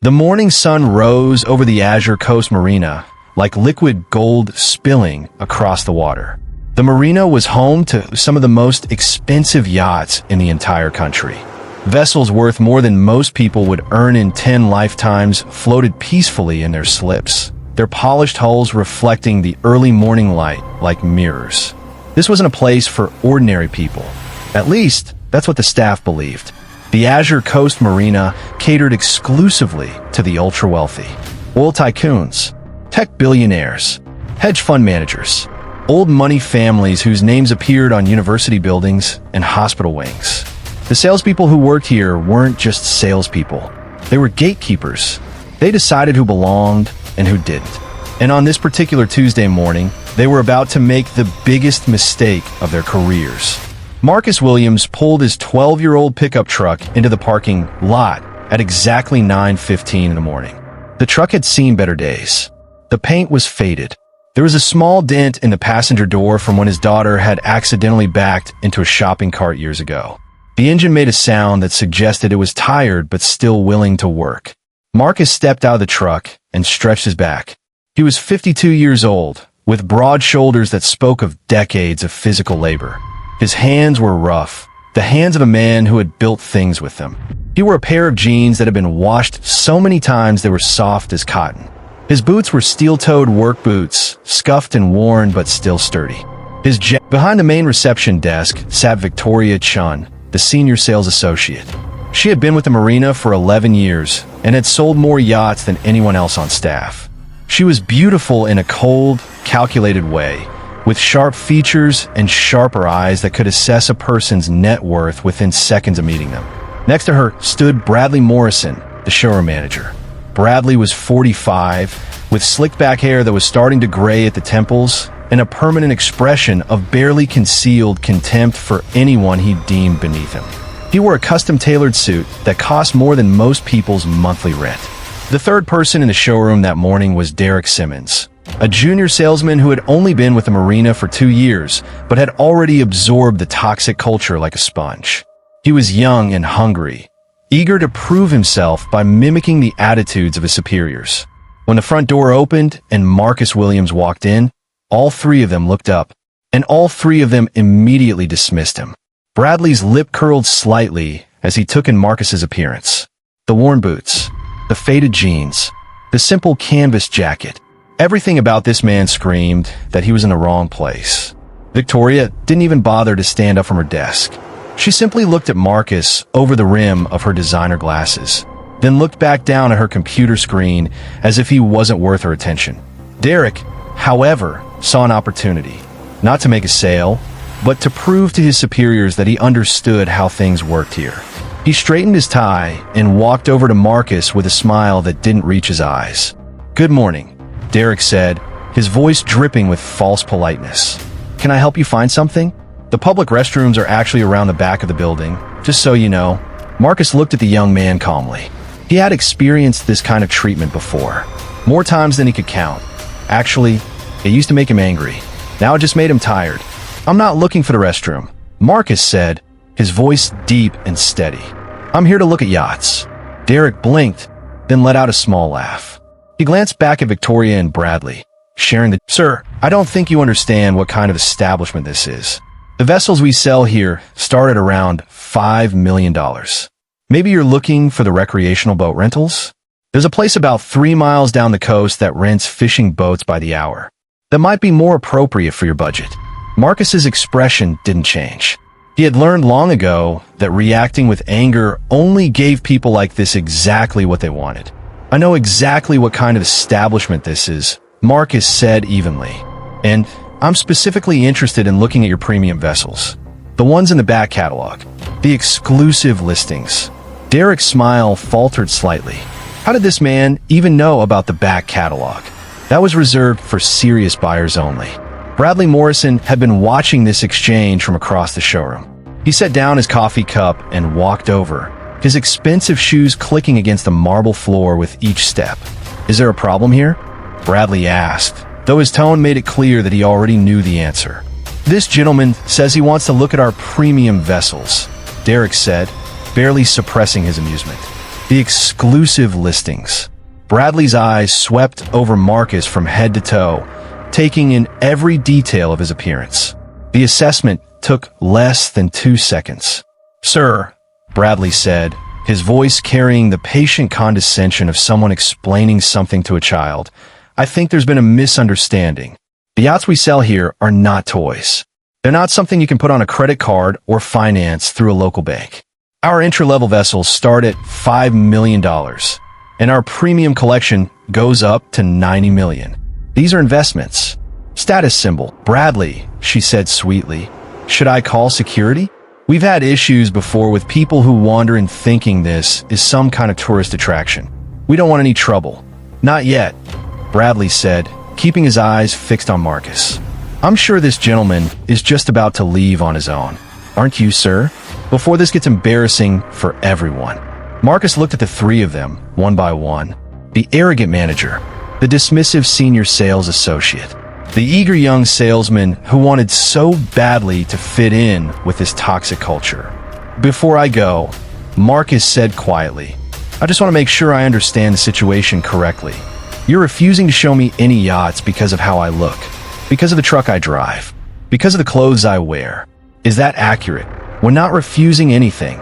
The morning sun rose over the Azure Coast Marina, like liquid gold spilling across the water. The marina was home to some of the most expensive yachts in the entire country. Vessels worth more than most people would earn in 10 lifetimes floated peacefully in their slips, their polished hulls reflecting the early morning light like mirrors. This wasn't a place for ordinary people. At least, that's what the staff believed. The Azure Coast Marina catered exclusively to the ultra-wealthy. Oil tycoons, tech billionaires, hedge fund managers, old money families whose names appeared on university buildings and hospital wings. The salespeople who worked here weren't just salespeople. They were gatekeepers. They decided who belonged and who didn't. And on this particular Tuesday morning, they were about to make the biggest mistake of their careers. Marcus Williams pulled his 12-year-old pickup truck into the parking lot at exactly 9:15 in the morning. The truck had seen better days. The paint was faded. There was a small dent in the passenger door from when his daughter had accidentally backed into a shopping cart years ago. The engine made a sound that suggested it was tired but still willing to work. Marcus stepped out of the truck and stretched his back. He was 52 years old, with broad shoulders that spoke of decades of physical labor. His hands were rough, the hands of a man who had built things with them. He wore a pair of jeans that had been washed so many times they were soft as cotton. His boots were steel-toed work boots, scuffed and worn but still sturdy. Behind the main reception desk sat Victoria Chun, the senior sales associate. She had been with the marina for 11 years and had sold more yachts than anyone else on staff. She was beautiful in a cold, calculated way, with sharp features and sharper eyes that could assess a person's net worth within seconds of meeting them. Next to her stood Bradley Morrison, the showroom manager. Bradley was 45, with slicked back hair that was starting to gray at the temples and a permanent expression of barely concealed contempt for anyone he deemed beneath him. He wore a custom-tailored suit that cost more than most people's monthly rent. The third person in the showroom that morning was Derek Simmons, a junior salesman who had only been with the marina for 2 years, but had already absorbed the toxic culture like a sponge. He was young and hungry, eager to prove himself by mimicking the attitudes of his superiors. When the front door opened and Marcus Williams walked in, all three of them looked up, and all three of them immediately dismissed him. Bradley's lip curled slightly as he took in Marcus's appearance. The worn boots, the faded jeans, the simple canvas jacket. Everything about this man screamed that he was in the wrong place. Victoria didn't even bother to stand up from her desk. She simply looked at Marcus over the rim of her designer glasses, then looked back down at her computer screen as if he wasn't worth her attention. Derek, however, saw an opportunity, not to make a sale, but to prove to his superiors that he understood how things worked here. He straightened his tie and walked over to Marcus with a smile that didn't reach his eyes. "Good morning," Derek said, his voice dripping with false politeness. "Can I help you find something? The public restrooms are actually around the back of the building, just so you know." Marcus looked at the young man calmly. He had experienced this kind of treatment before, more times than he could count. Actually, it used to make him angry. Now it just made him tired. "I'm not looking for the restroom," Marcus said, his voice deep and steady. "I'm here to look at yachts." Derek blinked, then let out a small laugh. He glanced back at Victoria and Bradley, sharing the, "Sir, I don't think you understand what kind of establishment this is. The vessels we sell here start at around $5 million. Maybe you're looking for the recreational boat rentals? There's a place about 3 miles down the coast that rents fishing boats by the hour. That might be more appropriate for your budget." Marcus's expression didn't change. He had learned long ago that reacting with anger only gave people like this exactly what they wanted. "I know exactly what kind of establishment this is," Marcus said evenly. "And I'm specifically interested in looking at your premium vessels. The ones in the back catalog. The exclusive listings." Derek's smile faltered slightly. How did this man even know about the back catalog? That was reserved for serious buyers only. Bradley Morrison had been watching this exchange from across the showroom. He set down his coffee cup and walked over, his expensive shoes clicking against the marble floor with each step. "Is there a problem here?" Bradley asked, though his tone made it clear that he already knew the answer. "This gentleman says he wants to look at our premium vessels," Derek said, barely suppressing his amusement. The exclusive listings. Bradley's eyes swept over Marcus from head to toe, taking in every detail of his appearance. The assessment took less than 2 seconds. "Sir," Bradley said, his voice carrying the patient condescension of someone explaining something to a child, "I think there's been a misunderstanding. The yachts we sell here are not toys. They're not something you can put on a credit card or finance through a local bank. Our entry-level vessels start at $5 million, and our premium collection goes up to $90 million. These are investments." "Status symbol." "Bradley," she said sweetly, "should I call security? We've had issues before with people who wander in thinking this is some kind of tourist attraction. We don't want any trouble." "Not yet," Bradley said, keeping his eyes fixed on Marcus. "I'm sure this gentleman is just about to leave on his own. Aren't you, sir? Before this gets embarrassing for everyone." Marcus looked at the three of them, one by one. The arrogant manager, the dismissive senior sales associate, the eager young salesman who wanted so badly to fit in with this toxic culture. "Before I go," Marcus said quietly, "I just want to make sure I understand the situation correctly. You're refusing to show me any yachts because of how I look, because of the truck I drive, because of the clothes I wear. Is that accurate?" "We're not refusing anything,"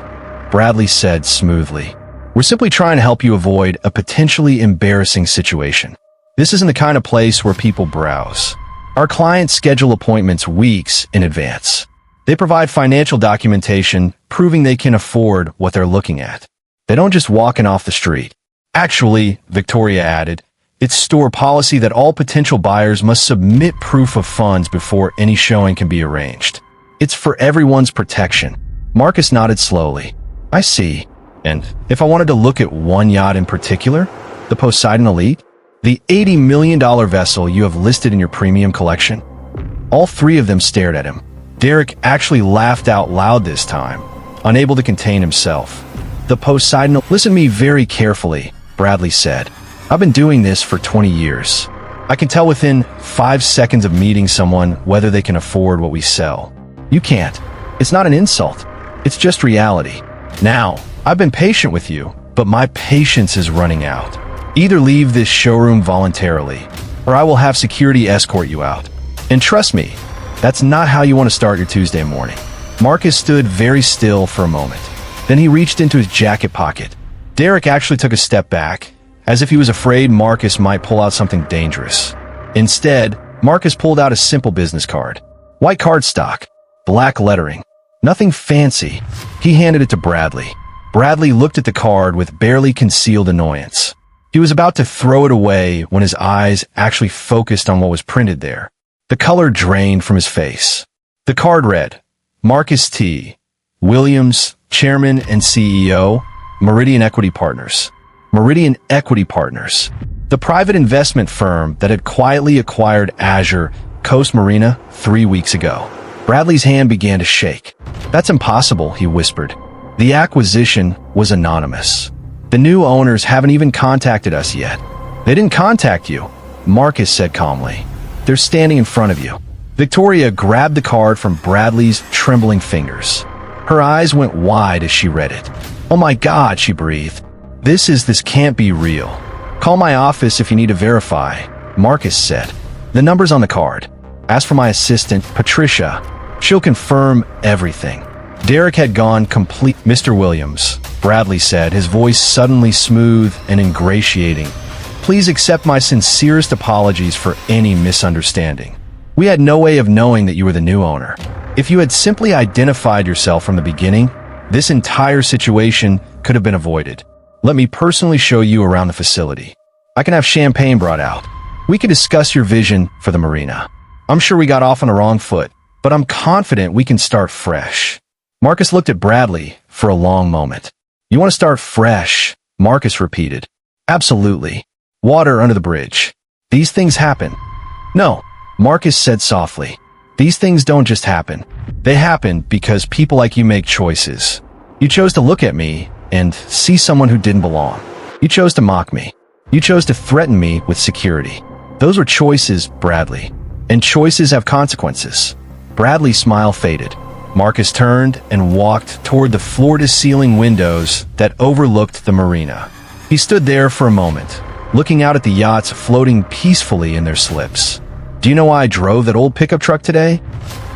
Bradley said smoothly. "We're simply trying to help you avoid a potentially embarrassing situation. This isn't the kind of place where people browse. Our clients schedule appointments weeks in advance. They provide financial documentation proving they can afford what they're looking at. They don't just walk in off the street. Actually," Victoria added, "it's store policy that all potential buyers must submit proof of funds before any showing can be arranged. It's for everyone's protection." Marcus nodded slowly. "I see. And if I wanted to look at one yacht in particular, the Poseidon Elite? The $80 million vessel you have listed in your premium collection?" All three of them stared at him. Derek actually laughed out loud this time, unable to contain himself. "The Poseidon..." "Listen to me very carefully," Bradley said. "I've been doing this for 20 years. I can tell within 5 seconds of meeting someone whether they can afford what we sell. You can't. It's not an insult. It's just reality. Now, I've been patient with you, but my patience is running out. Either leave this showroom voluntarily, or I will have security escort you out. And trust me, that's not how you want to start your Tuesday morning." Marcus stood very still for a moment. Then he reached into his jacket pocket. Derek actually took a step back, as if he was afraid Marcus might pull out something dangerous. Instead, Marcus pulled out a simple business card. White cardstock, black lettering, nothing fancy. He handed it to Bradley. Bradley looked at the card with barely concealed annoyance. He was about to throw it away when his eyes actually focused on what was printed there. The color drained from his face. The card read, "Marcus T. Williams, Chairman and CEO, Meridian Equity Partners." Meridian Equity Partners, the private investment firm that had quietly acquired Azure Coast Marina 3 weeks ago. Bradley's hand began to shake. "That's impossible," he whispered. "The acquisition was anonymous. The new owners haven't even contacted us yet." "They didn't contact you," Marcus said calmly. "They're standing in front of you." Victoria grabbed the card from Bradley's trembling fingers. Her eyes went wide as she read it. "Oh my God," she breathed. This can't be real." "Call my office if you need to verify," Marcus said. "The number's on the card. Ask for my assistant, Patricia. She'll confirm everything." Derek had gone complete. "Mr. Williams," Bradley said, his voice suddenly smooth and ingratiating. "Please accept my sincerest apologies for any misunderstanding. We had no way of knowing that you were the new owner. If you had simply identified yourself from the beginning, this entire situation could have been avoided. Let me personally show you around the facility. I can have champagne brought out. We can discuss your vision for the marina. I'm sure we got off on the wrong foot, but I'm confident we can start fresh." Marcus looked at Bradley for a long moment. "You want to start fresh?" Marcus repeated. "Absolutely. Water under the bridge. These things happen." "No," Marcus said softly. "These things don't just happen. They happen because people like you make choices. You chose to look at me and see someone who didn't belong. You chose to mock me. You chose to threaten me with security. Those were choices, Bradley. And choices have consequences." Bradley's smile faded. Marcus turned and walked toward the floor-to-ceiling windows that overlooked the marina. He stood there for a moment, looking out at the yachts floating peacefully in their slips. "Do you know why I drove that old pickup truck today?"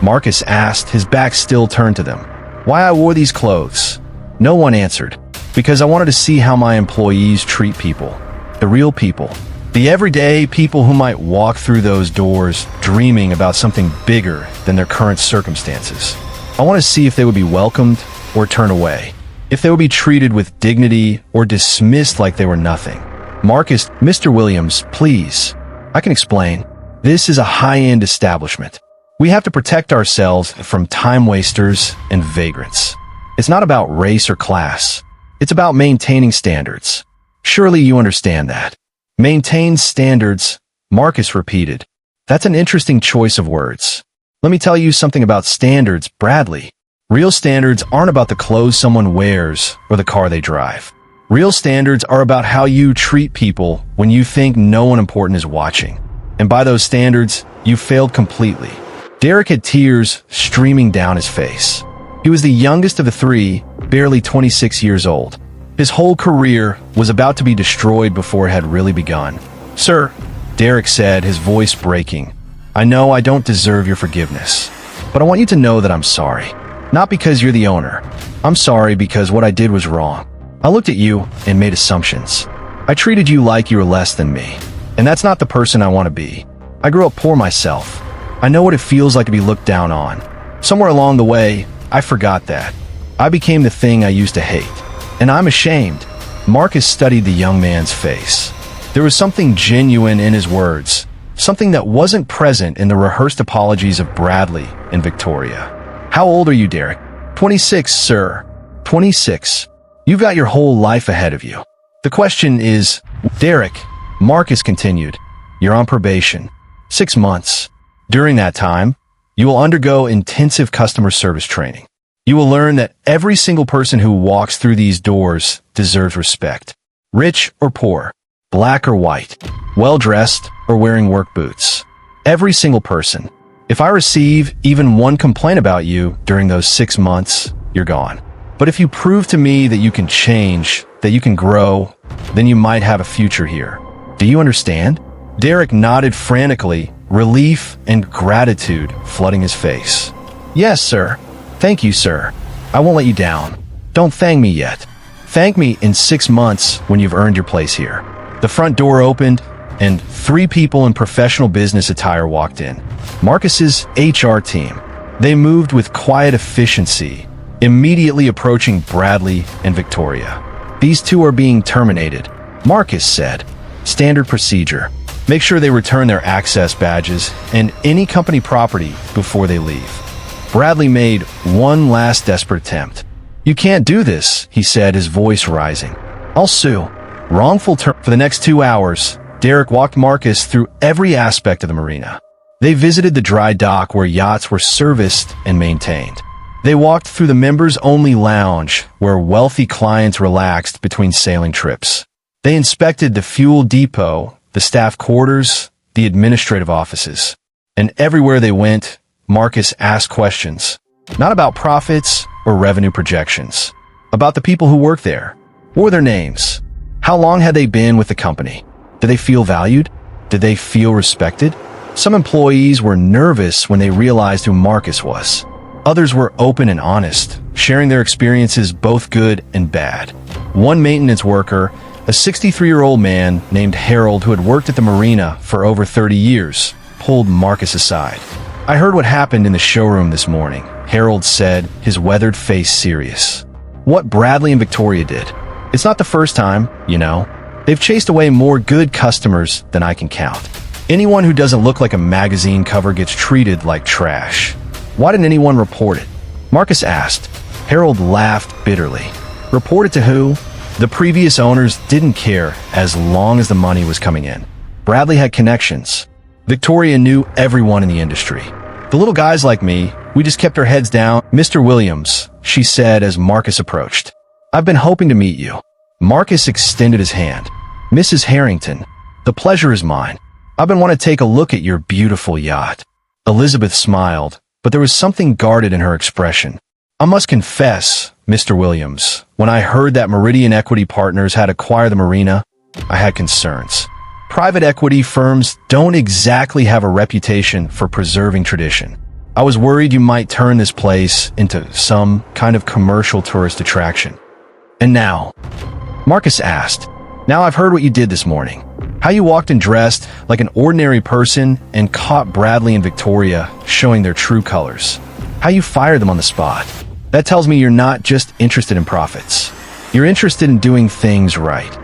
Marcus asked, his back still turned to them. "Why I wore these clothes?" No one answered. "Because I wanted to see how my employees treat people. The real people. The everyday people who might walk through those doors dreaming about something bigger than their current circumstances. I want to see if they would be welcomed or turned away. If they would be treated with dignity or dismissed like they were nothing." Marcus, "Mr. Williams, please. I can explain. This is a high-end establishment. We have to protect ourselves from time wasters and vagrants. It's not about race or class. It's about maintaining standards. Surely you understand that." "Maintain standards," Marcus repeated. "That's an interesting choice of words. Let me tell you something about standards, Bradley. Real standards aren't about the clothes someone wears or the car they drive. Real standards are about how you treat people when you think no one important is watching. And by those standards, you failed completely." Derek had tears streaming down his face. He was the youngest of the three, barely 26 years old. His whole career was about to be destroyed before it had really begun. "Sir," Derek said, his voice breaking, "I know I don't deserve your forgiveness, but I want you to know that I'm sorry. Not because you're the owner. I'm sorry because what I did was wrong. I looked at you and made assumptions. I treated you like you were less than me, and that's not the person I want to be. I grew up poor myself. I know what it feels like to be looked down on. Somewhere along the way, I forgot that. I became the thing I used to hate. And I'm ashamed." Marcus studied the young man's face. There was something genuine in his words, something that wasn't present in the rehearsed apologies of Bradley and Victoria. "How old are you, Derek?" "26, sir." "26. You've got your whole life ahead of you. The question is, Derek," Marcus continued, "you're on probation. 6 months. During that time, you will undergo intensive customer service training. You will learn that every single person who walks through these doors deserves respect. Rich or poor, black or white, well-dressed or wearing work boots. Every single person. If I receive even one complaint about you during those 6 months, you're gone. But if you prove to me that you can change, that you can grow, then you might have a future here. Do you understand?" Derek nodded frantically, relief and gratitude flooding his face. "Yes, sir. Thank you, sir. I won't let you down. Don't thank me yet. Thank me in 6 months when you've earned your place here." The front door opened, and 3 people in professional business attire walked in. Marcus's HR team. They moved with quiet efficiency, immediately approaching Bradley and Victoria. "These 2 are being terminated," Marcus said. "Standard procedure. Make sure they return their access badges and any company property before they leave." Bradley made one last desperate attempt. "You can't do this," he said, his voice rising. "I'll sue." Wrongful term. For the next 2 hours, Derek walked Marcus through every aspect of the marina. They visited the dry dock where yachts were serviced and maintained. They walked through the members-only lounge where wealthy clients relaxed between sailing trips. They inspected the fuel depot, the staff quarters, the administrative offices. And everywhere they went, Marcus asked questions, not about profits or revenue projections, about the people who worked there. What were their names? How long had they been with the company? Did they feel valued? Did they feel respected? Some employees were nervous when they realized who Marcus was. Others were open and honest, sharing their experiences, both good and bad. One maintenance worker, a 63-year-old man named Harold who had worked at the marina for over 30 years, pulled Marcus aside. "I heard what happened in the showroom this morning," Harold said, his weathered face serious. "What Bradley and Victoria did. It's not the first time, you know. They've chased away more good customers than I can count. Anyone who doesn't look like a magazine cover gets treated like trash. Why didn't anyone report it?" Marcus asked. Harold laughed bitterly. "Report it to who? The previous owners didn't care as long as the money was coming in. Bradley had connections. Victoria knew everyone in the industry. The little guys like me, we just kept our heads down." "Mr. Williams," she said as Marcus approached. "I've been hoping to meet you." Marcus extended his hand. "Mrs. Harrington, the pleasure is mine. I've been wanting to take a look at your beautiful yacht." Elizabeth smiled, but there was something guarded in her expression. I must confess, Mr. Williams, when I heard that Meridian Equity Partners had acquired the marina, I had concerns. Private equity firms don't exactly have a reputation for preserving tradition. I was worried you might turn this place into some kind of commercial tourist attraction. And now, Marcus asked, now I've heard what you did this morning. How you walked and dressed like an ordinary person and caught Bradley and Victoria showing their true colors. How you fired them on the spot. That tells me you're not just interested in profits. You're interested in doing things right.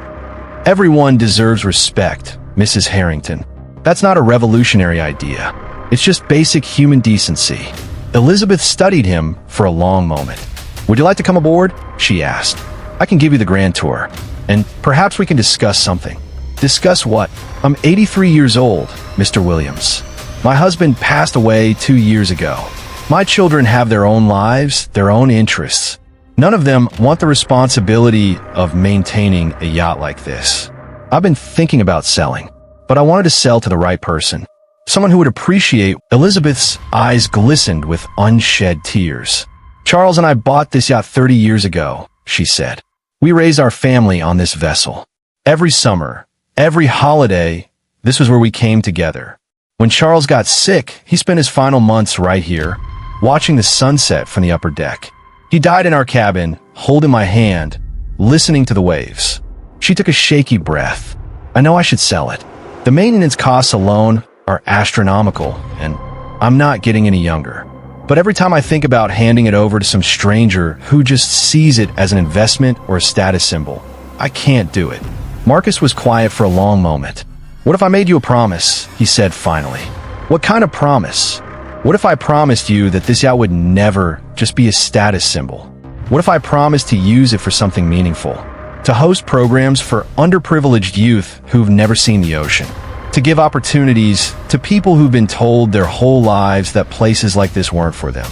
Everyone deserves respect, Mrs. Harrington. That's not a revolutionary idea. It's just basic human decency. Elizabeth studied him for a long moment. Would you like to come aboard? She asked. I can give you the grand tour, and perhaps we can discuss something. Discuss what? I'm 83 years old, Mr. Williams. My husband passed away 2 years ago. My children have their own lives, their own interests. None of them want the responsibility of maintaining a yacht like this. I've been thinking about selling, but I wanted to sell to the right person. Someone who would appreciate. Elizabeth's eyes glistened with unshed tears. Charles and I bought this yacht 30 years ago, she said. We raised our family on this vessel. Every summer, every holiday, this was where we came together. When Charles got sick, he spent his final months right here, watching the sunset from the upper deck. He died in our cabin, holding my hand, listening to the waves. She took a shaky breath. I know I should sell it. The maintenance costs alone are astronomical, and I'm not getting any younger. But every time I think about handing it over to some stranger who just sees it as an investment or a status symbol, I can't do it. Marcus was quiet for a long moment. What if I made you a promise? He said finally. What kind of promise? What if I promised you that this yacht would never just be a status symbol? What if I promised to use it for something meaningful? To host programs for underprivileged youth who've never seen the ocean? To give opportunities to people who've been told their whole lives that places like this weren't for them?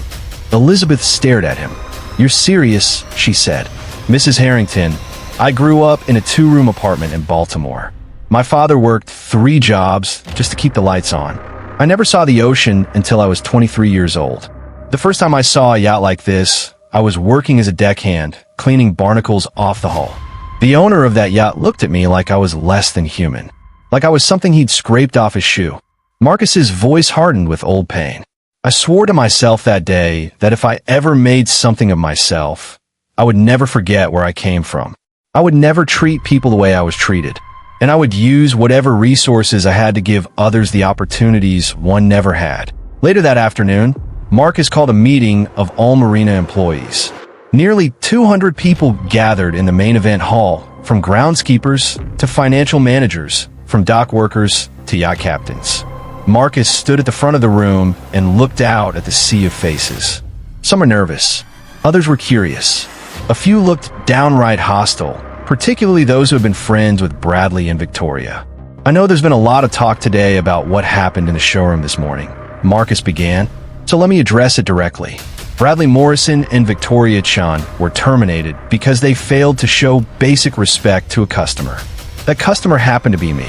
Elizabeth stared at him. You're serious, she said. Mrs. Harrington, I grew up in a 2-room apartment in Baltimore. My father worked 3 jobs just to keep the lights on. I never saw the ocean until I was 23 years old. The first time I saw a yacht like this, I was working as a deckhand, cleaning barnacles off the hull. The owner of that yacht looked at me like I was less than human, like I was something he'd scraped off his shoe. Marcus's voice hardened with old pain. I swore to myself that day that if I ever made something of myself, I would never forget where I came from. I would never treat people the way I was treated, and I would use whatever resources I had to give others the opportunities one never had. Later that afternoon, Marcus called a meeting of all marina employees. Nearly 200 people gathered in the main event hall, from groundskeepers to financial managers, from dock workers to yacht captains. Marcus stood at the front of the room and looked out at the sea of faces. Some were nervous. Others were curious. A few looked downright hostile, particularly those who had been friends with Bradley and Victoria. I know there's been a lot of talk today about what happened in the showroom this morning, Marcus began, so let me address it directly. Bradley Morrison and Victoria Chan were terminated because they failed to show basic respect to a customer. That customer happened to be me,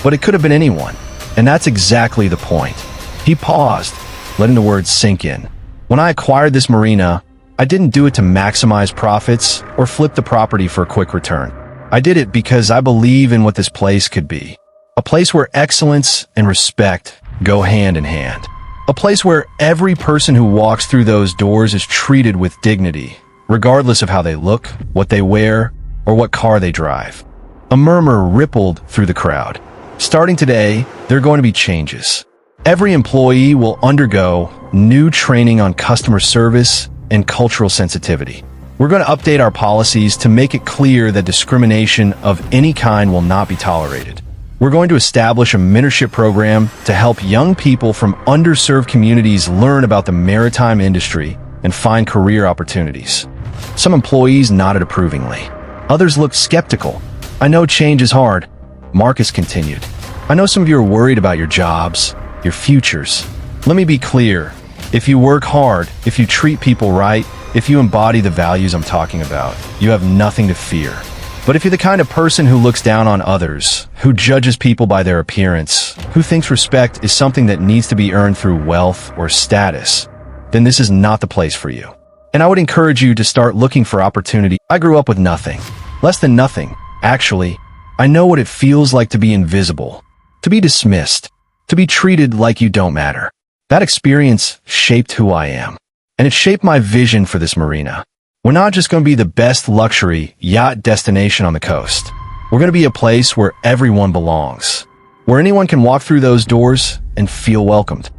but it could have been anyone, and that's exactly the point. He paused, letting the words sink in. When I acquired this marina, I didn't do it to maximize profits or flip the property for a quick return. I did it because I believe in what this place could be. A place where excellence and respect go hand in hand. A place where every person who walks through those doors is treated with dignity, regardless of how they look, what they wear, or what car they drive. A murmur rippled through the crowd. Starting today, there are going to be changes. Every employee will undergo new training on customer service and cultural sensitivity. We're going to update our policies to make it clear that discrimination of any kind will not be tolerated. We're going to establish a mentorship program to help young people from underserved communities learn about the maritime industry and find career opportunities. Some employees nodded approvingly. Others looked skeptical. I know change is hard, Marcus continued. I know some of you are worried about your jobs, your futures. Let me be clear. If you work hard, if you treat people right, if you embody the values I'm talking about, you have nothing to fear. But if you're the kind of person who looks down on others, who judges people by their appearance, who thinks respect is something that needs to be earned through wealth or status, then this is not the place for you. And I would encourage you to start looking for opportunity. I grew up with nothing. Less than nothing. Actually, I know what it feels like to be invisible, to be dismissed, to be treated like you don't matter. That experience shaped who I am. And it shaped my vision for this marina. We're not just going to be the best luxury yacht destination on the coast. We're going to be a place where everyone belongs, where anyone can walk through those doors and feel welcomed.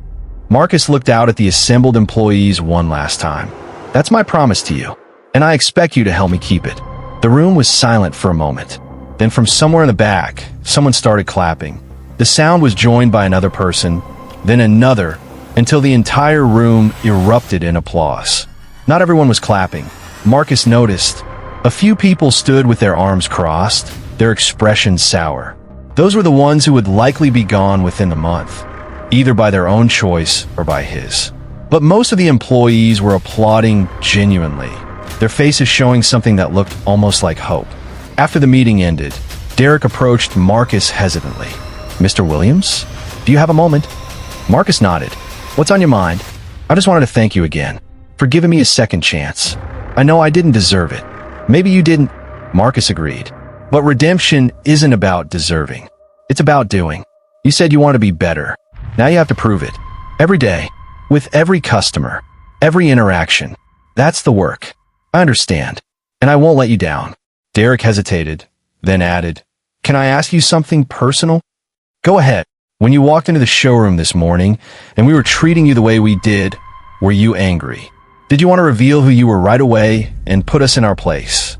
Marcus looked out at the assembled employees one last time. That's my promise to you, and I expect you to help me keep it. The room was silent for a moment. Then from somewhere in the back, someone started clapping. The sound was joined by another person, then another, until the entire room erupted in applause. Not everyone was clapping. Marcus noticed. A few people stood with their arms crossed, their expressions sour. Those were the ones who would likely be gone within the month, either by their own choice or by his. But most of the employees were applauding genuinely, their faces showing something that looked almost like hope. After the meeting ended, Derek approached Marcus hesitantly. "Mr. Williams, do you have a moment?" Marcus nodded. "What's on your mind?" "I just wanted to thank you again for giving me a second chance. I know I didn't deserve it. Maybe you didn't." Marcus agreed. "But redemption isn't about deserving. It's about doing. You said you want to be better. Now you have to prove it. Every day, with every customer, every interaction. That's the work. I understand, and I won't let you down." Derek hesitated, then added, "Can I ask you something personal?" "Go ahead. When you walked into the showroom this morning and we were treating you the way we did, were you angry? Did you want to reveal who you were right away and put us in our place?"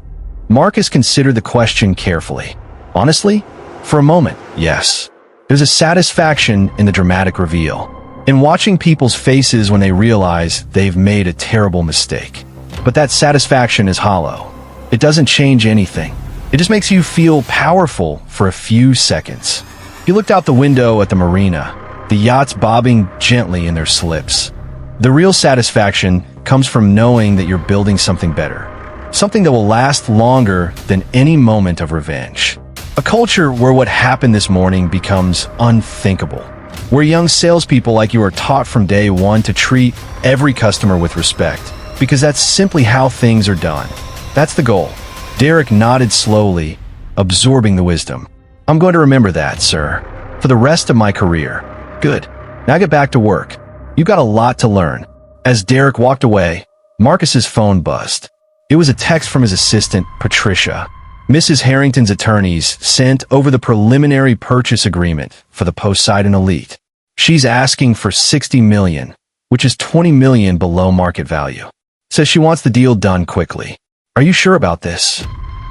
Marcus considered the question carefully. Honestly, for a moment, yes. There's a satisfaction in the dramatic reveal, in watching people's faces when they realize they've made a terrible mistake. But that satisfaction is hollow. It doesn't change anything. It just makes you feel powerful for a few seconds. He looked out the window at the marina, the yachts bobbing gently in their slips. The real satisfaction comes from knowing that you're building something better, something that will last longer than any moment of revenge. A culture where what happened this morning becomes unthinkable, where young salespeople like you are taught from day one to treat every customer with respect, because that's simply how things are done. That's the goal. Derek nodded slowly, absorbing the wisdom. "I'm going to remember that, sir, for the rest of my career." "Good. Now get back to work. You've got a lot to learn." As Derek walked away, Marcus's phone buzzed. It was a text from his assistant, Patricia. Mrs. Harrington's attorneys sent over the preliminary purchase agreement for the Poseidon Elite. She's asking for $60 million, which is $20 million below market value. Says she wants the deal done quickly. "Are you sure about this?"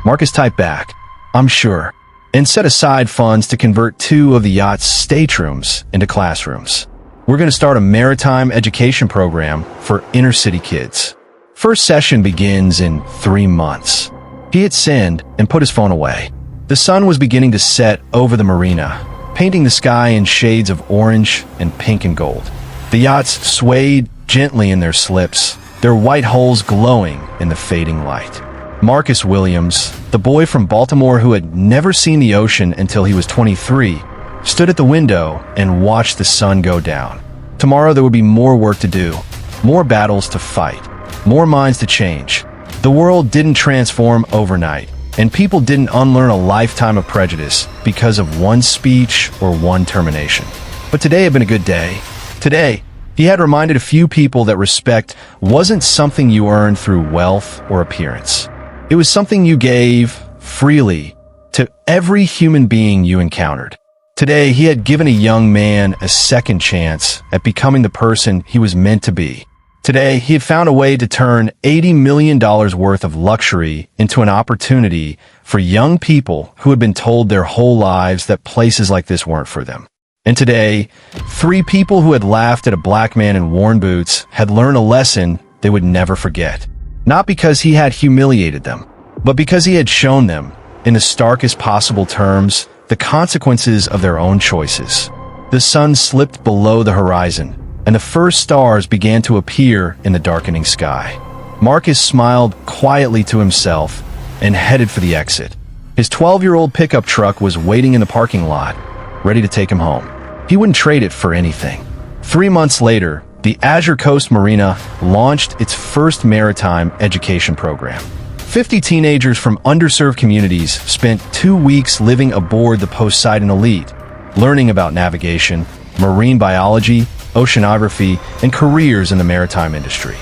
Marcus typed back, "I'm sure," and set aside funds to convert 2 of the yacht's staterooms into classrooms. "We're going to start a maritime education program for inner-city kids. First session begins in 3 months." He hit send and put his phone away. The sun was beginning to set over the marina, painting the sky in shades of orange and pink and gold. The yachts swayed gently in their slips, their white hulls glowing in the fading light. Marcus Williams, the boy from Baltimore who had never seen the ocean until he was 23, stood at the window and watched the sun go down. Tomorrow there would be more work to do, more battles to fight, more minds to change. The world didn't transform overnight, and people didn't unlearn a lifetime of prejudice because of one speech or one termination. But today had been a good day. Today, he had reminded a few people that respect wasn't something you earned through wealth or appearance. It was something you gave freely to every human being you encountered. Today, he had given a young man a second chance at becoming the person he was meant to be. Today, he had found a way to turn $80 million worth of luxury into an opportunity for young people who had been told their whole lives that places like this weren't for them. And today, 3 people who had laughed at a black man in worn boots had learned a lesson they would never forget. Not because he had humiliated them, but because he had shown them, in the starkest possible terms, the consequences of their own choices. The sun slipped below the horizon, and the first stars began to appear in the darkening sky. Marcus smiled quietly to himself and headed for the exit. His 12-year-old pickup truck was waiting in the parking lot, ready to take him home. He wouldn't trade it for anything. 3 months later, the Azure Coast Marina launched its first maritime education program. 50 teenagers from underserved communities spent 2 weeks living aboard the Poseidon Elite, learning about navigation, marine biology, oceanography, and careers in the maritime industry.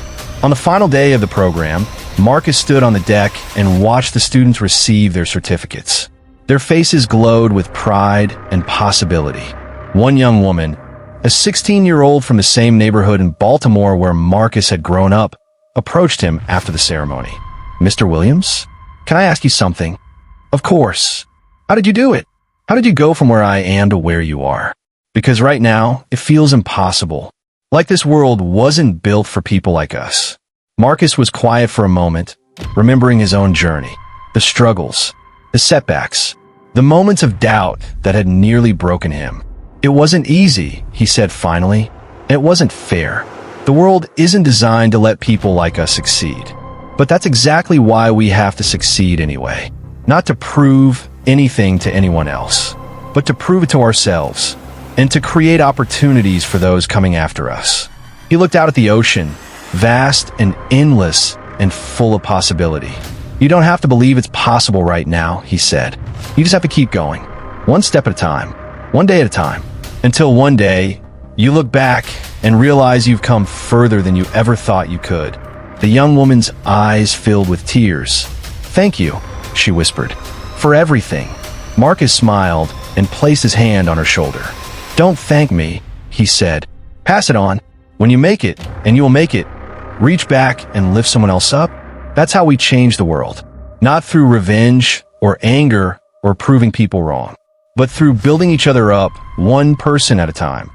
On the final day of the program, Marcus stood on the deck and watched the students receive their certificates. Their faces glowed with pride and possibility. One young woman, a 16-year-old from the same neighborhood in Baltimore where Marcus had grown up, approached him after the ceremony. "Mr. Williams, can I ask you something?" "Of course. How did you do it? How did you go from where I am to where you are?" "Because right now, it feels impossible. Like this world wasn't built for people like us." Marcus was quiet for a moment, remembering his own journey, the struggles, the setbacks, the moments of doubt that had nearly broken him. "It wasn't easy," he said finally. "It wasn't fair. The world isn't designed to let people like us succeed. But that's exactly why we have to succeed anyway. Not to prove anything to anyone else, but to prove it to ourselves, and to create opportunities for those coming after us." He looked out at the ocean, vast and endless and full of possibility. "You don't have to believe it's possible right now," he said. "You just have to keep going, one step at a time, one day at a time, until one day you look back and realize you've come further than you ever thought you could." The young woman's eyes filled with tears. "Thank you," she whispered, "for everything." Marcus smiled and placed his hand on her shoulder. "Don't thank me," he said. "Pass it on. When you make it, and you will make it, reach back and lift someone else up. That's how we change the world. Not through revenge or anger or proving people wrong, but through building each other up one person at a time."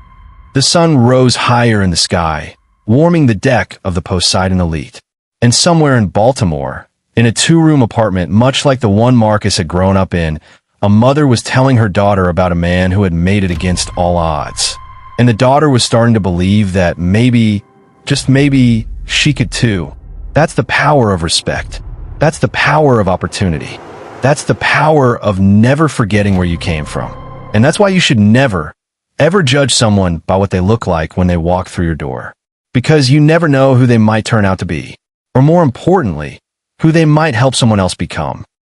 The sun rose higher in the sky, warming the deck of the Poseidon Elite. And somewhere in Baltimore, in a 2-room apartment much like the one Marcus had grown up in, a mother was telling her daughter about a man who had made it against all odds. And the daughter was starting to believe that maybe, just maybe, she could too. That's the power of respect. That's the power of opportunity. That's the power of never forgetting where you came from. And that's why you should never, ever judge someone by what they look like when they walk through your door. Because you never know who they might turn out to be. Or more importantly, who they might help someone else become.